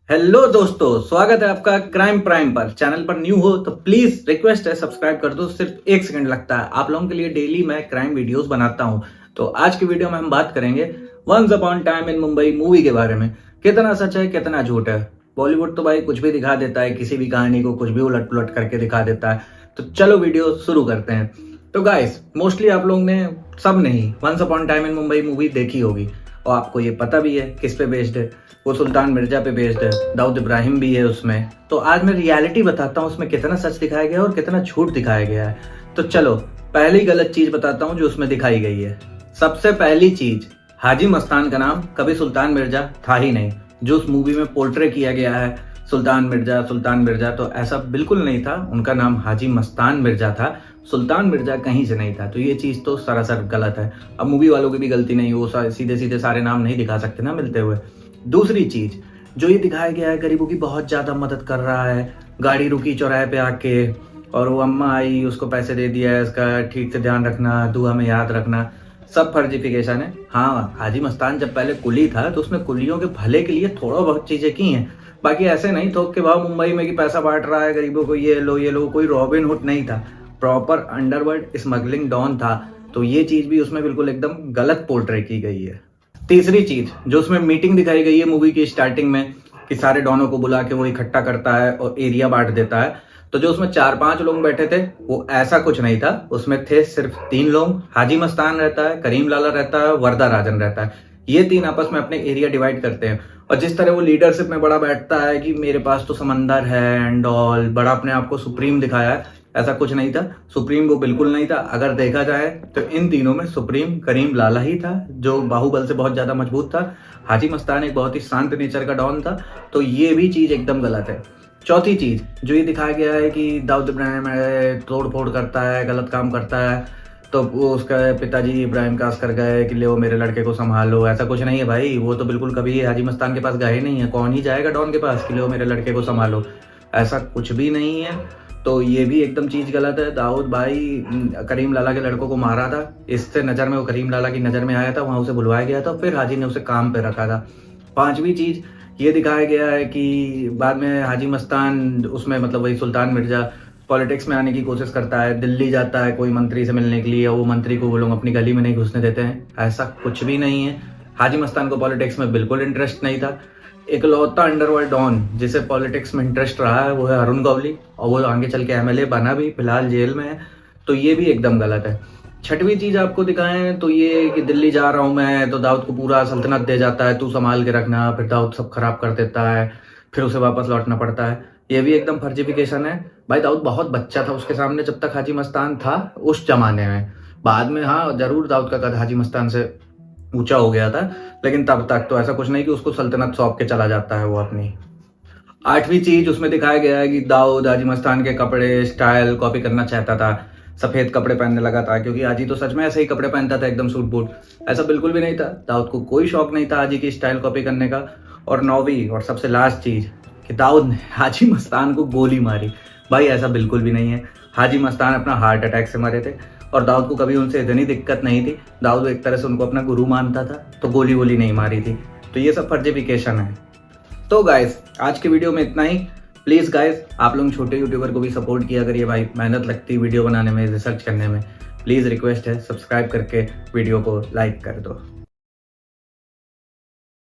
Hello दोस्तों, स्वागत है आपका क्राइम प्राइम पर। चैनल पर न्यू हो तो प्लीज रिक्वेस्ट है सब्सक्राइब कर दो, सिर्फ 1 सेकंड लगता है। आप लोगों के लिए डेली मैं क्राइम वीडियोस बनाता हूं। तो आज की वीडियो में हम बात करेंगे once upon time in Mumbai movie के बारे में। कितना सच है कितना झूठ है। बॉलीवुड तो भाई कुछ भी दिखा देता है, किसी भी कहानी को कुछ भी उलट पुलट करके दिखा देता है। तो चलो वीडियो शुरू करते हैं। तो गाइस, मोस्टली आप लोग ने, सब नहीं, once upon time in Mumbai movie देखी होगी और आपको ये पता भी है किस पे बेस्ड है। वो सुल्तान मिर्जा पे बेस्ड है, दाऊद इब्राहिम भी है उसमें। तो आज मैं रियलिटी बताता हूँ उसमें कितना सच दिखाया गया है और कितना झूठ दिखाया गया है। तो चलो पहली गलत चीज बताता हूँ जो उसमें दिखाई गई है। सबसे पहली चीज, हाजी मस्तान का नाम कभी सुल्तान मिर्जा था ही नहीं। जो उस मूवी में पोर्ट्रे किया गया है सुल्तान मिर्जा, तो ऐसा बिल्कुल नहीं था। उनका नाम हाजी मस्तान मिर्जा था, सुल्तान मिर्जा कहीं से नहीं था। तो ये चीज तो सरासर गलत है। अब मूवी वालों की भी गलती नहीं, वो सीधे सीधे सारे नाम नहीं दिखा सकते ना मिलते हुए। दूसरी चीज, जो ये दिखाया गया है गरीबों की बहुत ज्यादा मदद कर रहा है। गाड़ी रुकी चौराहे पे आके और वो अम्मा आई, उसको पैसे दे दिया है, इसका ठीक से ध्यान रखना, दुआ में याद रखना, सब फर्जिफिकेशन है। हाँ, हाजी मस्तान जब पहले कुली था तो उसने कुलियों के भले के लिए थोड़ा बहुत चीजें की हैं। बाकी ऐसे नहीं थोक के भाव मुंबई में कि पैसा बांट रहा है गरीबों को, ये लो। कोई रॉबिन हुड नहीं था, प्रॉपर अंडरवर्ल्ड स्मगलिंग डॉन था। तो ये चीज भी उसमें बिल्कुल एकदम गलत पोर्ट्रे की गई है। तीसरी चीज, जो उसमें मीटिंग दिखाई गई है मूवी की स्टार्टिंग में कि सारे डॉनों को बुला के वो इकट्ठा करता है और एरिया बांट देता है, तो जो उसमें 4-5 लोग बैठे थे वो ऐसा कुछ नहीं था। उसमें थे सिर्फ 3 लोग। हाजी मस्तान रहता है, करीम लाला रहता है, वरदा राजन रहता है। ये 3 आपस में अपने एरिया डिवाइड करते हैं। और जिस तरह वो लीडरशिप में बड़ा बैठता है कि मेरे पास तो समंदर है एंड ऑल, बड़ा अपने आप को सुप्रीम दिखाया है, ऐसा कुछ नहीं था। सुप्रीम वो बिल्कुल नहीं था। अगर देखा जाए तो इन तीनों में सुप्रीम करीम लाला ही था, जो बाहुबल से बहुत ज्यादा मजबूत था। हाजी मस्तान एक बहुत ही शांत नेचर का डॉन था। तो ये भी चीज एकदम गलत है। चौथी चीज, जो ये दिखाया गया है कि दाऊद इब्राहिम तोड़ फोड़ करता है, गलत काम करता है, तो वो उसका पिताजी इब्राहिम कासकर गए कि ले वो मेरे लड़के को संभालो, ऐसा कुछ नहीं है भाई। वो तो बिल्कुल कभी हाजी मस्तान के पास गए नहीं है। कौन ही जाएगा डॉन के पास कि ले वो मेरे लड़के को संभालो, ऐसा कुछ भी नहीं है। तो ये भी एकदम चीज गलत है। दाऊद भाई करीम लाला के लड़कों को मारा था, इससे नजर में, वो करीम लाला की नजर में आया था, वहां उसे बुलवाया गया था, फिर हाजी ने उसे काम पे रखा था। पांचवी चीज, ये दिखाया गया है कि बाद में हाजी मस्तान उसमें, मतलब वही सुल्तान मिर्जा, पॉलिटिक्स में आने की कोशिश करता है, दिल्ली जाता है कोई मंत्री से मिलने के लिए, और वो मंत्री को वो लोग अपनी गली में नहीं घुसने देते हैं। ऐसा कुछ भी नहीं है। हाजी मस्तान को पॉलिटिक्स में बिल्कुल इंटरेस्ट नहीं था। इकलौता अंडरवर्ल्ड डॉन जिसे पॉलिटिक्स में इंटरेस्ट रहा है वो है अरुण गौली, और वो आगे चल के एमएलए बना भी, फिलहाल जेल में है। तो ये भी एकदम गलत है। छठवीं चीज आपको दिखाएं तो ये कि दिल्ली जा रहा हूं मैं, तो दाऊद को पूरा सल्तनत दे जाता है, तू संभाल के रखना, फिर दाऊद सब खराब कर देता है, फिर उसे वापस लौटना पड़ता है। ये भी एकदम फर्जिफिकेशन है। भाई दाऊद बहुत बच्चा था उसके सामने जब तक हाजी मस्तान था उस जमाने में। बाद में हाँ जरूर दाऊद का कद हाजी मस्तान से ऊंचा हो गया था, लेकिन तब तक तो ऐसा कुछ नहीं कि उसको सल्तनत सौंप के चला जाता है वो अपनी। आठवीं चीज, उसमें दिखाया गया है कि दाऊद हाजी मस्तान के कपड़े स्टाइल कॉपी करना चाहता था, सफेद कपड़े पहनने लगा था, क्योंकि हाजी तो सच में ऐसे ही कपड़े पहनता था, एकदम सूट बूट। ऐसा बिल्कुल भी नहीं था। दाऊद को कोई शौक नहीं था हाजी की स्टाइल कॉपी करने का। और 9वीं और सबसे लास्ट चीज, कि दाऊद ने हाजी मस्तान को गोली मारी। भाई ऐसा बिल्कुल भी नहीं है। हाजी मस्तान अपना हार्ट अटैक से मरे थे और दाऊद को कभी उनसे इतनी दिक्कत नहीं थी। दाऊद एक तरह से उनको अपना गुरु मानता था, तो गोली वोली नहीं मारी थी। तो ये सब फर्जिफिकेशन है। तो गाइस, आज के वीडियो में इतना ही। प्लीज गाइस, आप लोग छोटे यूट्यूबर को भी सपोर्ट किया करिए भाई, मेहनत लगती है वीडियो बनाने में, रिसर्च करने में। प्लीज रिक्वेस्ट है, सब्सक्राइब करके वीडियो को लाइक कर दो।